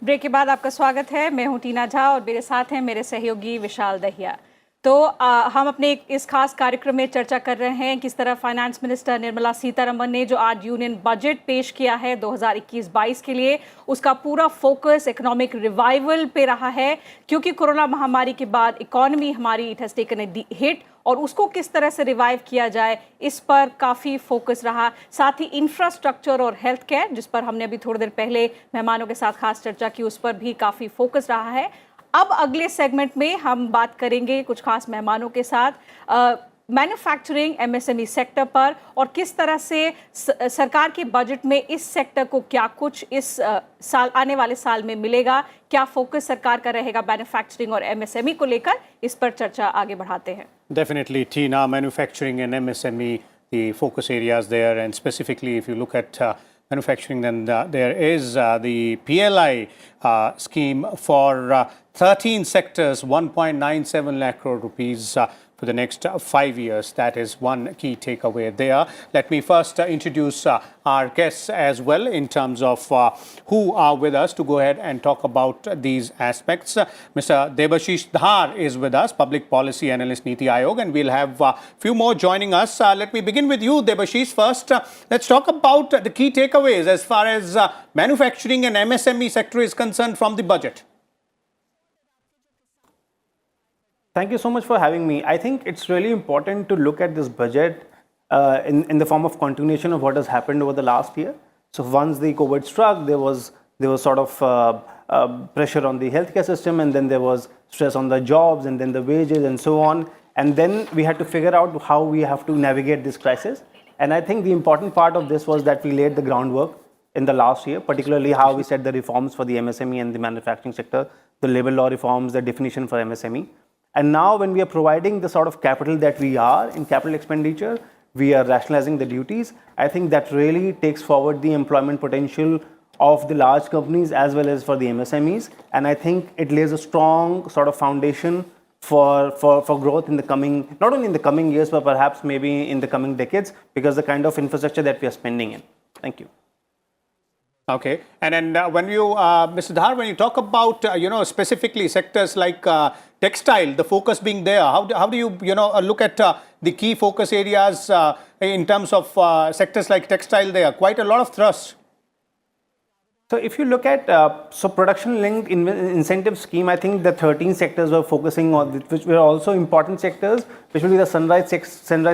Break के बाद आपका स्वागत है। मैं हूं टीना झा और मेरे साथ हैं मेरे सहयोगी विशाल दहिया। तो हम अपने इस खास कार्यक्रम में चर्चा कर रहे हैं किस तरह फाइनेंस मिनिस्टर निर्मला सीतारमण ने जो आज यूनियन बजट पेश किया है 2021-22 के लिए, उसका पूरा फोकस इकोनॉमिक रिवाइवल पे रहा है, क्योंकि कोरोना महामारी के बाद इकोनॉमी हमारी it has taken a hit और उसको किस तरह से रिवाइव किया जाए इस पर काफ़ी फोकस रहा। साथ ही इंफ्रास्ट्रक्चर और हेल्थ केयर, जिस पर हमने अभी थोड़ी देर पहले मेहमानों के साथ खास चर्चा की, उस पर भी काफ़ी फोकस रहा है। अब अगले सेगमेंट में हम बात करेंगे कुछ खास मेहमानों के साथ मैन्युफैक्चरिंग एमएसएमई सेक्टर पर और किस तरह से सरकार के बजट में इस सेक्टर को क्या कुछ इस साल आने वाले साल में मिलेगा, क्या फोकस सरकार का रहेगा मैन्युफैक्चरिंग और एमएसएमई को लेकर, इस पर चर्चा आगे बढ़ाते हैं। Definitely, Tina, manufacturing and MSME, the focus areas there, and specifically if you look at manufacturing, then there is the PLI scheme for 13 sectors, 1.97 lakh crore rupees for the next 5 years. That is one key takeaway there. Let me first introduce our guests as well in terms of who are with us to go ahead and talk about these aspects. Mr. Debashish Dhar is with us, Public Policy Analyst, Niti Aayog, and we'll have a few more joining us. Let me begin with you, Debashish. First, let's talk about the key takeaways as far as manufacturing and MSME sector is concerned from the budget. Thank you so much for having me. I think it's really important to look at this budget in the form of continuation of what has happened over the last year. So once the COVID struck, there was sort of pressure on the healthcare system, and then there was stress on the jobs, and then the wages, and so on. And then we had to figure out how we have to navigate this crisis. And I think the important part of this was that we laid the groundwork in the last year, particularly how we set the reforms for the MSME and the manufacturing sector, the labor law reforms, the definition for MSME. And now when we are providing the sort of capital that we are in capital expenditure, we are rationalizing the duties. I think that really takes forward the employment potential of the large companies as well as for the MSMEs. And I think it lays a strong sort of foundation for growth in the coming, not only in the coming years, but perhaps maybe in the coming decades, because the kind of infrastructure that we are spending in. Thank you. Okay, and then when you, Mr. Dhar, when you talk about specifically sectors like textile, the focus being there, how do you look at the key focus areas in terms of sectors like textile? There quite a lot of thrust. So if you look at production linked incentive scheme, I think the 13 sectors were focusing on, which were also important sectors, which will be the sunrise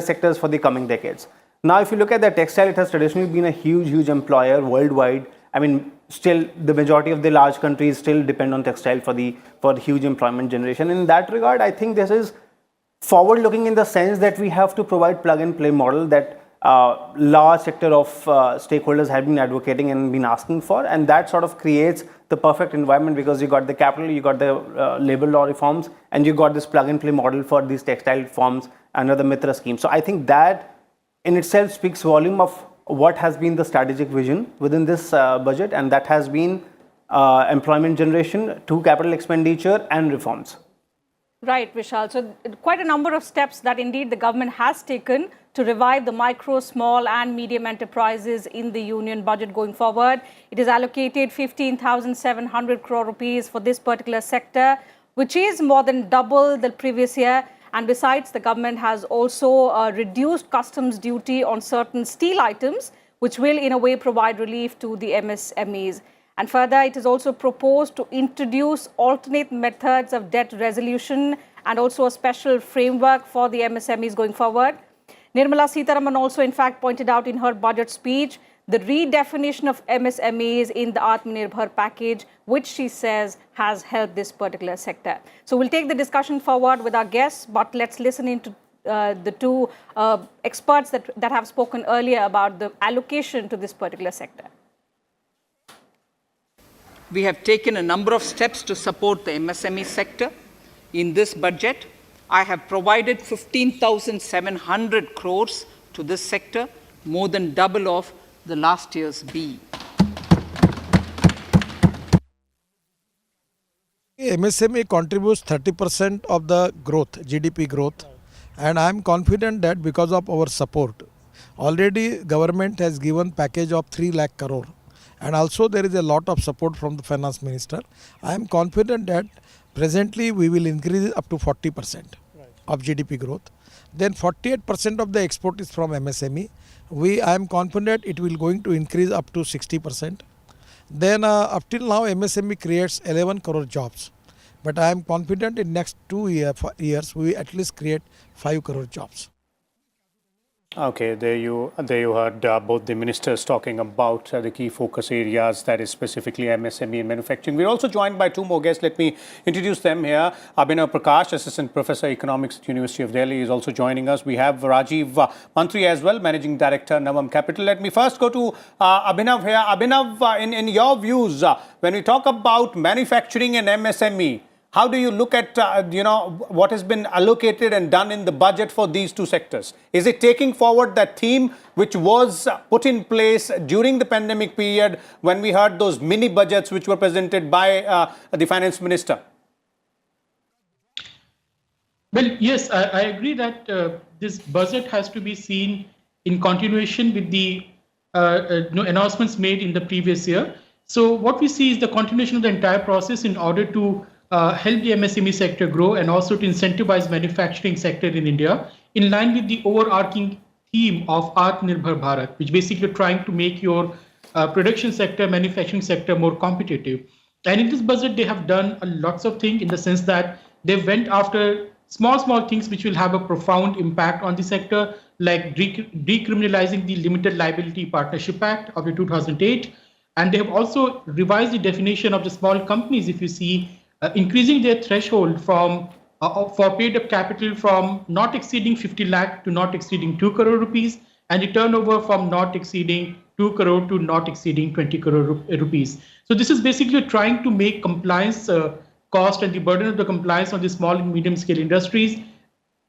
sectors for the coming decades. Now, if you look at the textile, it has traditionally been a huge employer worldwide. I mean, still the majority of the large countries still depend on textile for huge employment generation. In that regard, I think this is forward looking in the sense that we have to provide plug and play model that large sector of stakeholders have been advocating and been asking for, and that sort of creates the perfect environment because you got the capital, you got the labor law reforms, and you got this plug and play model for these textile forms under the Mitra scheme. So I think that in itself speaks volume of what has been the strategic vision within this budget, and that has been employment generation to capital expenditure and reforms. Right, Vishal. So quite a number of steps that indeed the government has taken to revive the micro, small and medium enterprises in the union budget going forward. It is allocated 15,700 crore rupees for this particular sector, which is more than double the previous year. And besides, the government has also reduced customs duty on certain steel items, which will in a way provide relief to the MSMEs. And further, it is also proposed to introduce alternate methods of debt resolution and also a special framework for the MSMEs going forward. Nirmala Sitharaman also in fact pointed out in her budget speech the redefinition of MSMEs in the Atmanirbhar package, which she says has helped this particular sector. So we'll take the discussion forward with our guests, but let's listen into the two experts that have spoken earlier about the allocation to this particular sector. We have taken a number of steps to support the MSME sector. In this budget, I have provided 15,700 crores to this sector, more than double of the last year's B. MSME contributes 30% of the growth, GDP growth, and I am confident that because of our support, already government has given package of 3 lakh crore, and also there is a lot of support from the finance minister. I am confident that presently we will increase it up to 40% of GDP growth. Then 48% of the export is from MSME. I am confident it will going to increase up to 60%. Then up till now MSME creates 11 crore jobs. But I am confident in next 2 years we at least create 5 crore jobs. Okay, there you heard both the ministers talking about the key focus areas, that is specifically MSME and manufacturing. We're also joined by two more guests. Let me introduce them here. Abhinav Prakash, Assistant Professor Economics at University of Delhi, is also joining us. We have Rajiv Mantri as well, Managing Director, Navam Capital. Let me first go to Abhinav here. Abhinav, in your views, when we talk about manufacturing and MSME, how do you look at what has been allocated and done in the budget for these two sectors? Is it taking forward that theme which was put in place during the pandemic period when we heard those mini budgets which were presented by the finance minister? Well, yes, I agree that this budget has to be seen in continuation with the announcements made in the previous year. So what we see is the continuation of the entire process in order to help the MSME sector grow and also to incentivize manufacturing sector in India in line with the overarching theme of Atmanirbhar Bharat, which basically trying to make your production sector, manufacturing sector more competitive. And in this budget, they have done lots of things in the sense that they went after small things which will have a profound impact on the sector, like decriminalizing the Limited Liability Partnership Act of the 2008. And they have also revised the definition of the small companies, if you see, increasing their threshold from for paid up capital from not exceeding 50 lakh to not exceeding 2 crore rupees, and the turnover from not exceeding 2 crore to not exceeding 20 crore rupees. So this is basically trying to make compliance cost and the burden of the compliance on the small and medium scale industries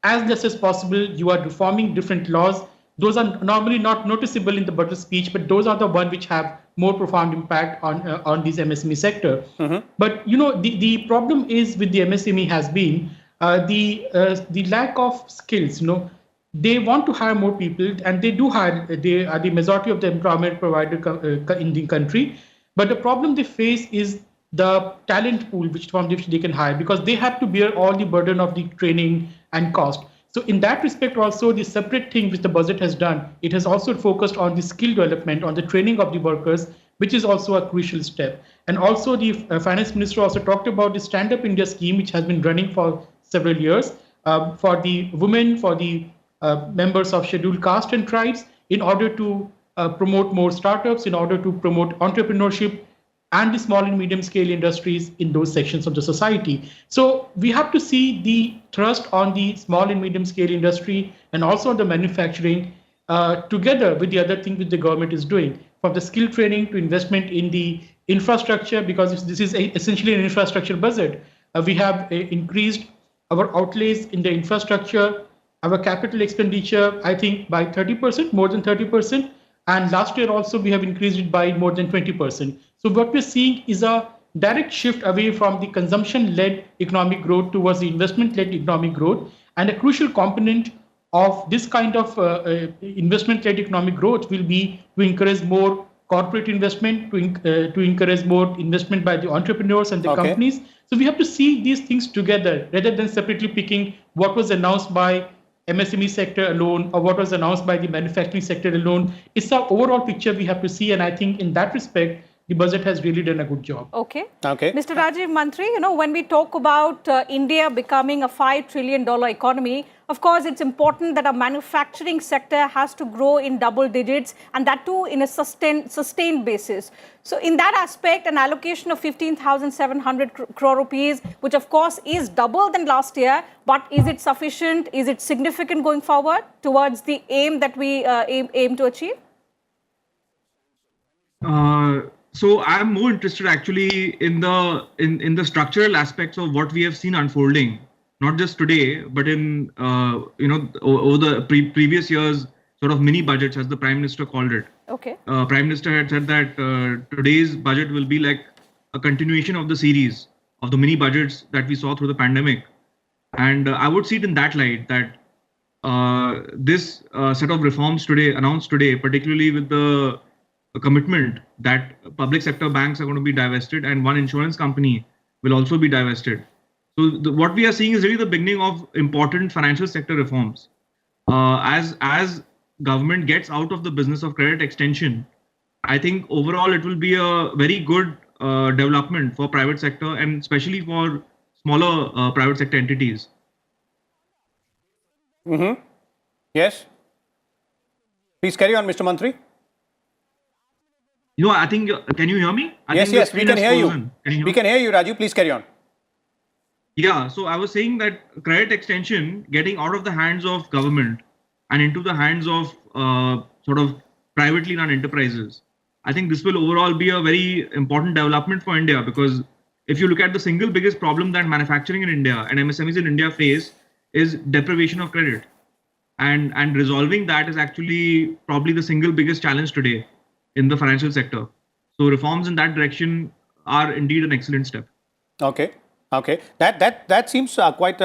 as less as possible. You are reforming different laws. Those are normally not noticeable in the budget speech, but those are the ones which have more profound impact on this MSME sector. Mm-hmm. But the problem is with the MSME has been the lack of skills. They want to hire more people, and they do hire. They are the majority of the employment provider in the country. But the problem they face is the talent pool from which they can hire, because they have to bear all the burden of the training and cost. So in that respect also, the separate thing which the budget has done, it has also focused on the skill development, on the training of the workers, which is also a crucial step. And also the finance minister also talked about the Stand Up India scheme, which has been running for several years for the women, for the members of scheduled caste and tribes, in order to promote more startups, in order to promote entrepreneurship and the small and medium scale industries in those sections of the society. So we have to see the thrust on the small and medium scale industry and also on the manufacturing together with the other thing which the government is doing, from the skill training to investment in the infrastructure, because this is essentially an infrastructure budget. We have increased our outlays in the infrastructure, our capital expenditure, I think by 30%, more than 30%. And last year also we have increased it by more than 20%. So what we're seeing is a direct shift away from the consumption-led economic growth towards the investment-led economic growth. And a crucial component of this kind of investment-led economic growth will be to encourage more corporate investment, to encourage more investment by the entrepreneurs and the companies. So we have to see these things together rather than separately picking what was announced by MSME sector alone or what was announced by the manufacturing sector alone. It's the overall picture we have to see, and I think in that respect, the budget has really done a good job. Okay. Mr. Rajiv Mantri, when we talk about India becoming a $5 trillion economy, of course, it's important that our manufacturing sector has to grow in double digits, and that too in a sustained basis. So in that aspect, an allocation of 15,700 crore rupees, which of course is double than last year, but is it sufficient? Is it significant going forward towards the aim that we aim to achieve? So I'm more interested actually in the structural aspects of what we have seen unfolding, not just today, but in over the previous years, sort of mini budgets, as the Prime Minister called it. Okay. Prime Minister had said that today's budget will be like a continuation of the series of the mini budgets that we saw through the pandemic, and I would see it in that light that this set of reforms announced today, particularly with the commitment that public sector banks are going to be divested and one insurance company will also be divested. So what we are seeing is really the beginning of important financial sector reforms. As government gets out of the business of credit extension, I think overall it will be a very good development for private sector and especially for smaller private sector entities. Yes. Please carry on, Mr. Mantri. I think, can you hear me? Yes, we can hear you. We can hear you, Raju. Please carry on. Yeah, so I was saying that credit extension getting out of the hands of government and into the hands of sort of privately run enterprises, I think this will overall be a very important development for India, because if you look at the single biggest problem that manufacturing in India and MSMEs in India face is deprivation of credit. And resolving that is actually probably the single biggest challenge today in the financial sector. So reforms in that direction are indeed an excellent step. Okay. That seems quite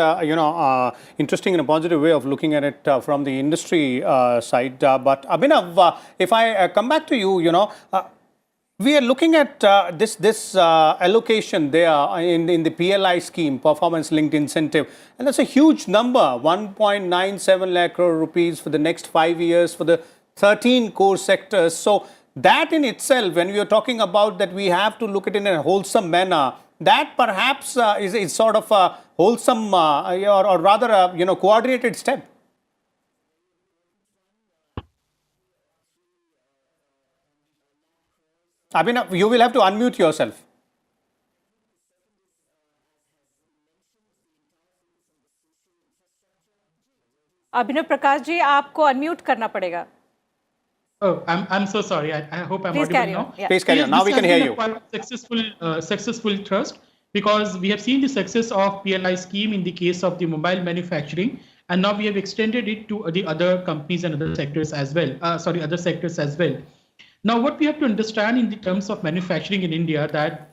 interesting and a positive way of looking at it from the industry side. But Abhinav, if I come back to you, we are looking at this allocation there in the PLI scheme, performance linked incentive, and that's a huge number, 1.97 lakh crore rupees for the next 5 years for the 13 core sectors. So that in itself, when we are talking about that, we have to look at it in a wholesome manner. That perhaps is sort of a wholesome or rather a coordinated step. Abhinav, you will have to unmute yourself. अभिनव प्रकाश जी, आपको unmute करना पड़ेगा. Oh, I'm so sorry. I hope I'm Please audible carry now. on. Yeah. Please carry on. Now we can hear you. Successful trust, because we have seen the success of PLI scheme in the case of the mobile manufacturing, and now we have extended it to the other companies and other sectors as well. Other sectors as well. Now, what we have to understand in the terms of manufacturing in India, that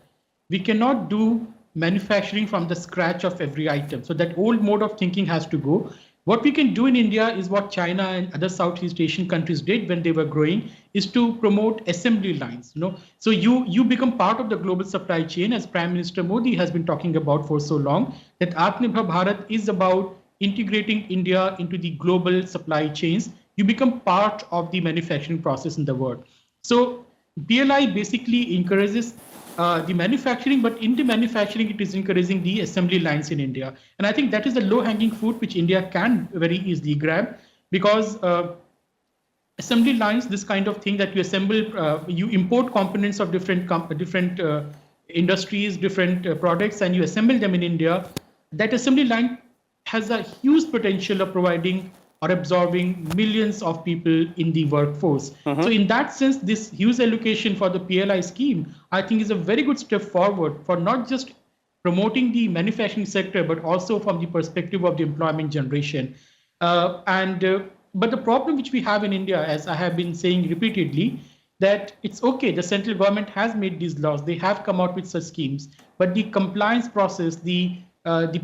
we cannot do manufacturing from the scratch of every item. So that old mode of thinking has to go. What we can do in India is what China and other Southeast Asian countries did when they were growing, is to promote assembly lines. So you become part of the global supply chain, as Prime Minister Modi has been talking about for so long, that Atmanirbhar Bharat is about integrating India into the global supply chains. You become part of the manufacturing process in the world. So PLI basically encourages the manufacturing, but in the manufacturing, it is encouraging the assembly lines in India. And I think that is the low-hanging fruit which India can very easily grab, because assembly lines, this kind of thing that you assemble, you import components of different industries, different products, and you assemble them in India. That assembly line has a huge potential of providing or absorbing millions of people in the workforce. So in that sense, this huge allocation for the PLI scheme, I think, is a very good step forward for not just promoting the manufacturing sector, but also from the perspective of the employment generation. But the problem which we have in India, as I have been saying repeatedly, that it's okay, the central government has made these laws, they have come out with such schemes, but the compliance process, the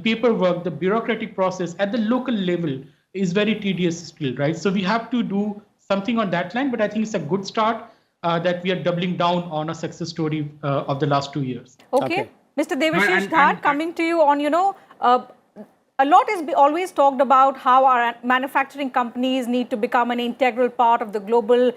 paperwork, the bureaucratic process at the local level is very tedious still, right? So we have to do something on that line, but I think it's a good start that we are doubling down on a success story of the last 2 years. Okay. Mr. Devashish Dhar, coming to you on, a lot is always talked about how our manufacturing companies need to become an integral part of the global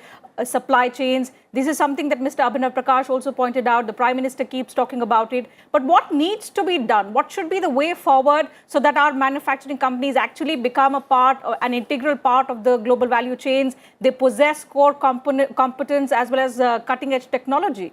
supply chains. This is something that Mr. Abhinav Prakash also pointed out. The Prime Minister keeps talking about it. But what needs to be done? What should be the way forward so that our manufacturing companies actually become an integral part of the global value chains? They possess core competence as well as cutting-edge technology.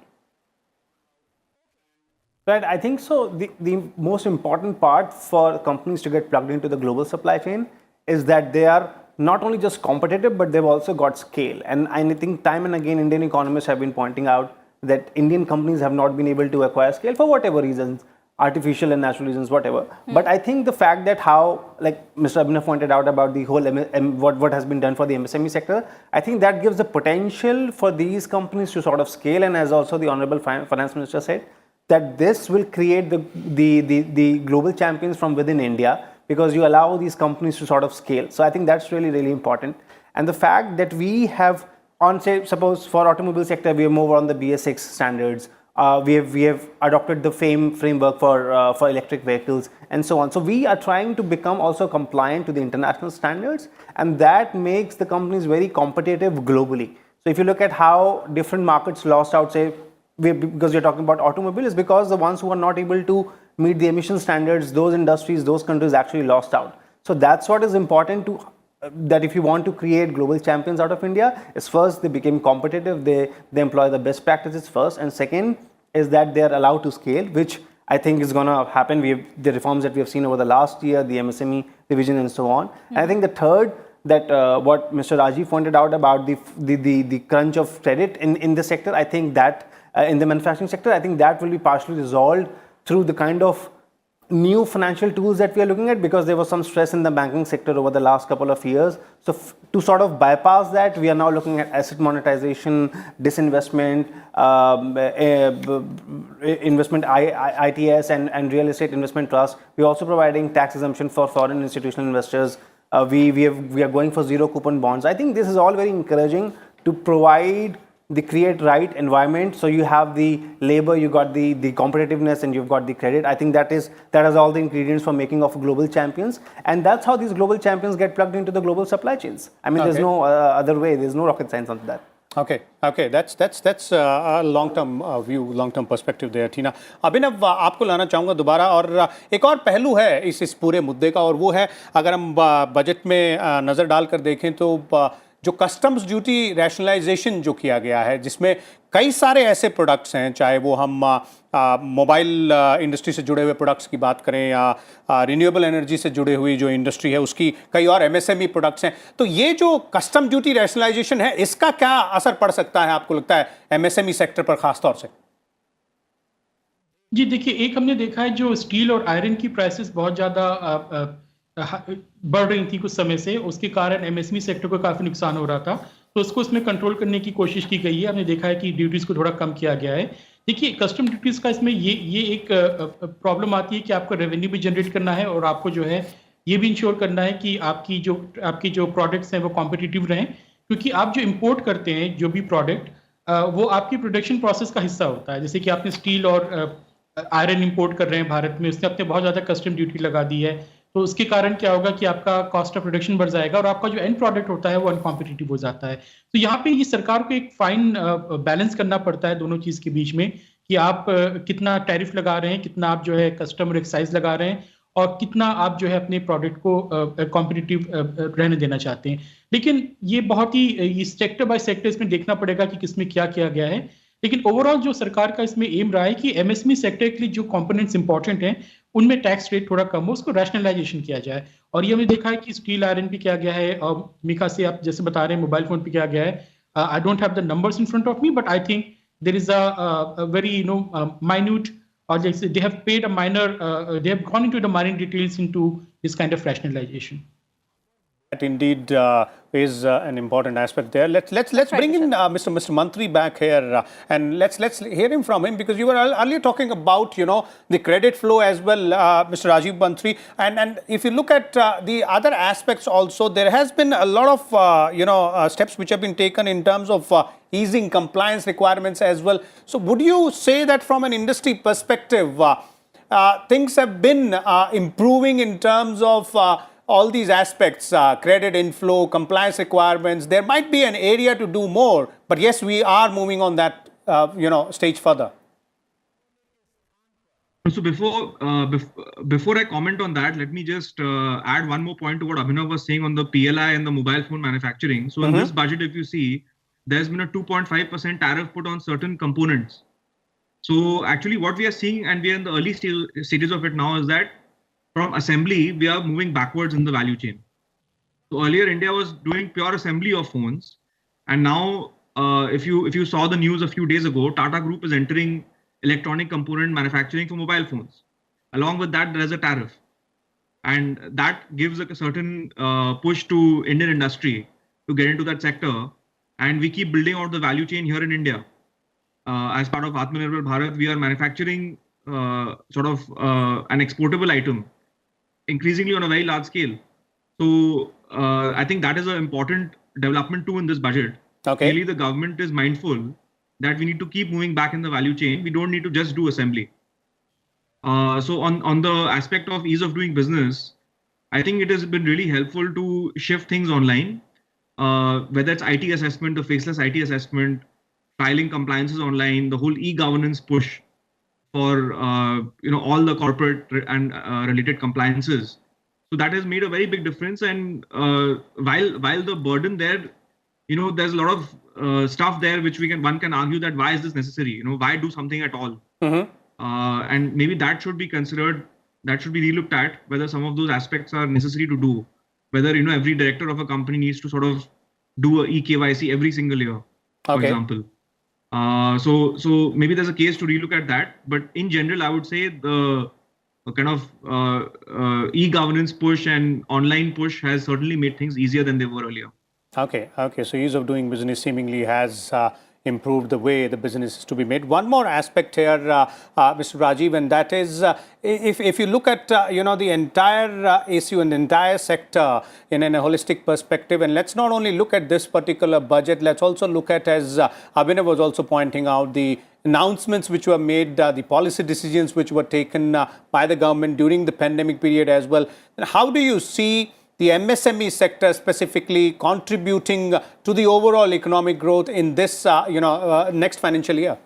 Right, I think so. The most important part for companies to get plugged into the global supply chain is that they are not only just competitive, but they've also got scale. And I think time and again, Indian economists have been pointing out that Indian companies have not been able to acquire scale for whatever reasons, artificial and natural reasons, whatever. But I think the fact that how, like Mr. Abhinav pointed out about the whole what has been done for the MSME sector, I think that gives the potential for these companies to sort of scale. And as also the Honorable Finance Minister said, that this will create the global champions from within India, because you allow these companies to sort of scale. So I think that's really, really important. And the fact that we have on, say, suppose for automobile sector, we have moved on the BS6 standards. We have adopted the FAME framework for electric vehicles and so on. So we are trying to become also compliant to the international standards, and that makes the companies very competitive globally. So if you look at how different markets lost out, say, because we're talking about automobile, is because the ones who are not able to meet the emission standards, those industries, those countries actually lost out. So that's what is important to that if you want to create global champions out of India, is first they become competitive, they employ the best practices first, and second is that they are allowed to scale, which I think is going to happen. The reforms that we have seen over the last year, the MSME division and so on. And I think the third, that what Mr. Rajiv pointed out about the crunch of credit in the sector, I think that in the manufacturing sector, I think that will be partially resolved through the kind of new financial tools that we are looking at, because there was some stress in the banking sector over the last couple of years. So to sort of bypass that, we are now looking at asset monetization, disinvestment, investment ITS and real estate investment trust. We are also providing tax exemption for foreign institutional investors. We are going for zero coupon bonds. I think this is all very encouraging to provide the create right environment. So you have the labor, you got the competitiveness, and you've got the credit. I think that has all the ingredients for making of global champions, and that's how these global champions get plugged into the global supply chains. I mean, there's no other way. There's no rocket science on that. Okay, that's a long-term view, long-term perspective there, टीना. अभिनव, आपको लाना चाहूँगा दोबारा, और एक और पहलू है इस पूरे मुद्दे का, और वो है अगर हम बजट में नज़र डालकर देखें तो जो कस्टम्स ड्यूटी रैशनलाइजेशन जो किया गया है, जिसमें कई सारे ऐसे प्रोडक्ट्स हैं, चाहे वो हम मोबाइल इंडस्ट्री से जुड़े हुए प्रोडक्ट्स की बात करें या रिन्यूएबल एनर्जी से जुड़े हुई जो इंडस्ट्री है उसकी, कई और एमएसएमई प्रोडक्ट्स हैं. तो ये जो कस्टम ड्यूटी रैशनलाइजेशन है, इसका क्या असर पड़ सकता है आपको लगता है एमएसएमई सेक्टर पर खास तौर से? जी देखिए, एक हमने देखा है जो स्टील और आयरन की प्राइसेस बहुत ज़्यादा बढ़ रही थी कुछ समय से, उसके कारण एमएसएमई सेक्टर को काफ़ी नुकसान हो रहा था, तो उसको इसमें कंट्रोल करने की कोशिश की गई है. हमने देखा है कि ड्यूटीज़ को थोड़ा कम किया गया है. देखिए, कस्टम ड्यूटीज़ का इसमें ये एक प्रॉब्लम आती है कि आपको रेवेन्यू भी जनरेट करना है, और आपको जो है ये भी इंश्योर करना है कि आपकी जो प्रोडक्ट्स हैं वो कॉम्पिटिटिव रहें, क्योंकि आप जो इम्पोर्ट करते हैं जो भी प्रोडक्ट, वो आपकी प्रोडक्शन प्रोसेस का हिस्सा होता है. जैसे कि आपने स्टील और आयरन इम्पोर्ट कर रहे हैं भारत में, उसने अपने बहुत ज़्यादा कस्टम ड्यूटी लगा दी है, तो उसके कारण क्या होगा कि आपका कॉस्ट ऑफ प्रोडक्शन बढ़ जाएगा और आपका जो एंड प्रोडक्ट होता है वो अनकॉम्पिटिटिव हो जाता है. तो यहाँ पे ये सरकार को एक फाइन बैलेंस करना पड़ता है दोनों चीज़ के बीच में, कि आप कितना टैरिफ लगा रहे हैं, कितना आप जो है कस्टमर एक्साइज लगा रहे हैं, और कितना आप जो है अपने प्रोडक्ट को कॉम्पिटिटिव रहने देना चाहते हैं. लेकिन ये बहुत ही सेक्टर बाय सेक्टर इसमें देखना पड़ेगा कि किसमें क्या किया गया है. लेकिन ओवरऑल जो सरकार का इसमें एम रहा है कि एमएसएमई सेक्टर के लिए जो कंपोनेंट्स इंपॉर्टेंट हैं उनमें टैक्स रेट थोड़ा कम हो, उसको रैशनलाइजेशन किया जाए. और ये हमने देखा है कि स्टील आयरन पे किया गया है, और मिका से आप जैसे बता रहे हैं मोबाइल फोन पे किया गया है. I don't have the numbers in front of me, but I think there is a very minute, or they have paid a minor, they have gone into the minor details into this kind of rationalization. That indeed is an important aspect there. Let's bring in Mr. Mantri back here, and let's hear him from him, because you were earlier talking about the credit flow as well, Mr. Rajiv Mantri, and if you look at the other aspects also, there has been a lot of steps which have been taken in terms of easing compliance requirements as well. So would you say that from an industry perspective, things have been improving in terms of all these aspects, credit inflow, compliance requirements? There might be an area to do more, but yes, we are moving on that stage further. So before I comment on that, let me just add one more point to what Abhinav was saying on the PLI and the mobile phone manufacturing. So in this budget, if you see, there's been a 2.5% tariff put on certain components. So actually what we are seeing, and we are in the early stages of it now, is that from assembly, we are moving backwards in the value chain. So earlier, India was doing pure assembly of phones, and now, if you saw the news a few days ago, Tata Group is entering electronic component manufacturing for mobile phones. Along with that, there is a tariff, and that gives a certain push to Indian industry to get into that sector, and we keep building out the value chain here in India. As part of Atmanirbhar Bharat, we are manufacturing an exportable item, increasingly on a very large scale. So I think that is an important development too in this budget, Okay. Really, the government is mindful that we need to keep moving back in the value chain. We don't need to just do assembly. So on the aspect of ease of doing business, I think it has been really helpful to shift things online, whether it's IT assessment, the faceless IT assessment, filing compliances online, the whole e-governance push for all the corporate and related compliances. So that has made a very big difference. And while the burden there, there's a lot of stuff there which one can argue that why is this necessary? Why do something at all? And maybe that should be considered, that should be relooked at, whether some of those aspects are necessary to do. Whether every director of a company needs to sort of do a eKYC every single year, for example. So maybe there's a case to relook at that. But in general, I would say the kind of e-governance push and online push has certainly made things easier than they were earlier. Okay. So ease of doing business seemingly has improved the way the business is to be made. One more aspect here, Mr. Rajiv, and that is if you look at the entire issue and the entire sector in a holistic perspective, and let's not only look at this particular budget, let's also look at, as Abhinav was also pointing out, the announcements which were made, the policy decisions which were taken by the government during the pandemic period as well. And how do you see the MSME sector specifically contributing to the overall economic growth in this, next financial year?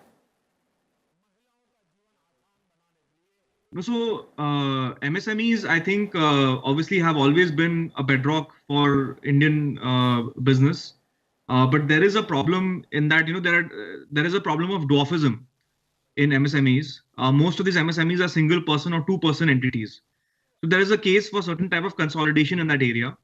So MSMEs, I think, obviously have always been a bedrock for Indian business. But there is a problem in that, there is a problem of dwarfism in MSMEs. Most of these MSMEs are single person or two-person entities. So there is a case for certain type of consolidation in that area,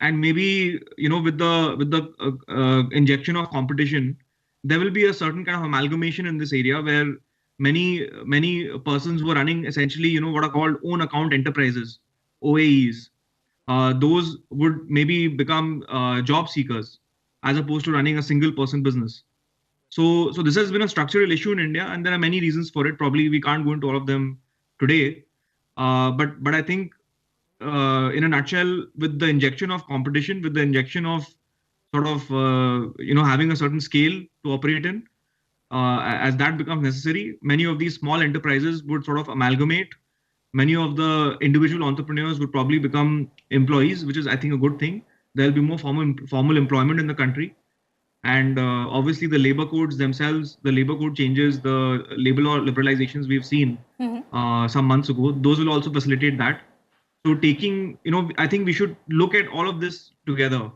and maybe with the injection of competition, there will be a certain kind of amalgamation in this area where many persons were running essentially what are called own account enterprises, OAEs. Those would maybe become job seekers as opposed to running a single person business. So this has been a structural issue in India, and there are many reasons for it. Probably we can't go into all of them today. But I think in a nutshell, with the injection of competition, with the injection of sort of having a certain scale to operate in, as that becomes necessary, many of these small enterprises would sort of amalgamate. Many of the individual entrepreneurs would probably become employees, which is, I think, a good thing. There'll be more formal employment in the country. And obviously the labor codes themselves, the labor code changes, the labor law liberalizations we've seen some months ago, those will also facilitate that. So I think we should look at all of this together,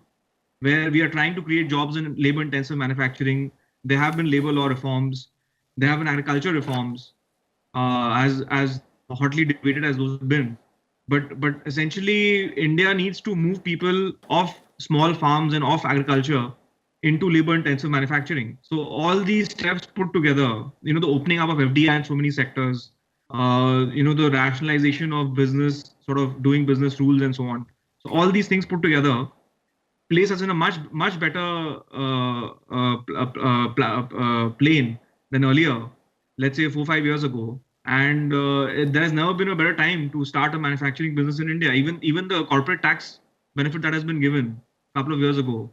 where we are trying to create jobs in labor intensive manufacturing. There have been labor law reforms. There have been agriculture reforms, as hotly debated as those have been. But essentially, India needs to move people off small farms and off agriculture into labor-intensive manufacturing. So all these steps put together, the opening up of FDI in so many sectors, the rationalization of business, sort of doing business rules and so on. So all these things put together place us in a much better plane than earlier, let's say 4-5 years ago. And there has never been a better time to start a manufacturing business in India. Even the corporate tax benefit that has been given a couple of years ago.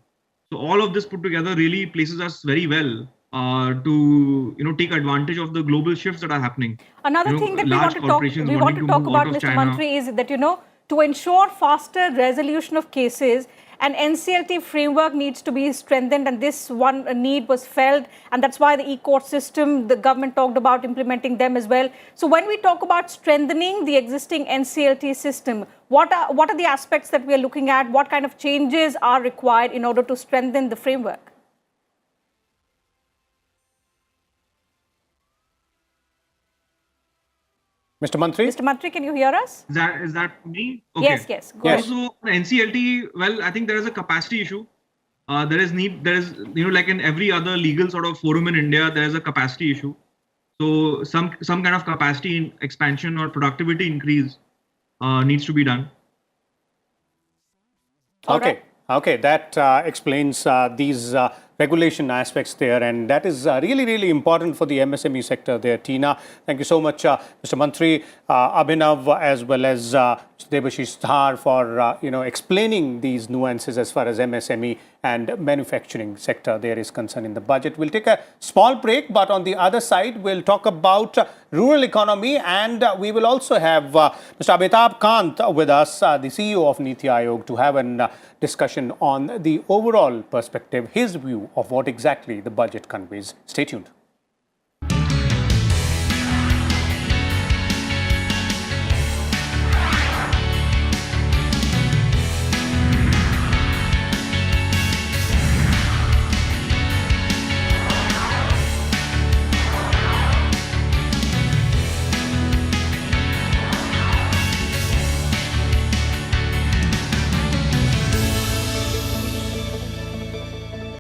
So all of this put together really places us very well to take advantage of the global shifts that are happening. Another thing that we want to talk about, Mr. Mantri, is that to ensure faster resolution of cases, an NCLT framework needs to be strengthened, and this one need was felt, and that's why the e-court system, the government talked about implementing them as well. So when we talk about strengthening the existing NCLT system, what are the aspects that we are looking at? What kind of changes are required in order to strengthen the framework? Mr. Mantri? Mr. Mantri, can you hear us? Is that me? Okay. Yes. Go ahead. So NCLT, well, I think there is a capacity issue. There is like in every other legal sort of forum in India, there is a capacity issue. So some kind of capacity expansion or productivity increase needs to be done. Okay, that explains these regulation aspects there, and that is really, really important for the MSME sector there. Tina, thank you so much, Mr. Mantri, Abhinav, as well as Debashish Dhar for explaining these nuances as far as MSME and manufacturing sector there is concerned in the budget. We'll take a small break, but on the other side, we'll talk about rural economy, and we will also have Mr. Amitabh Kant with us, the CEO of Niti Aayog, to have a discussion on the overall perspective, his view of what exactly the budget conveys. Stay tuned.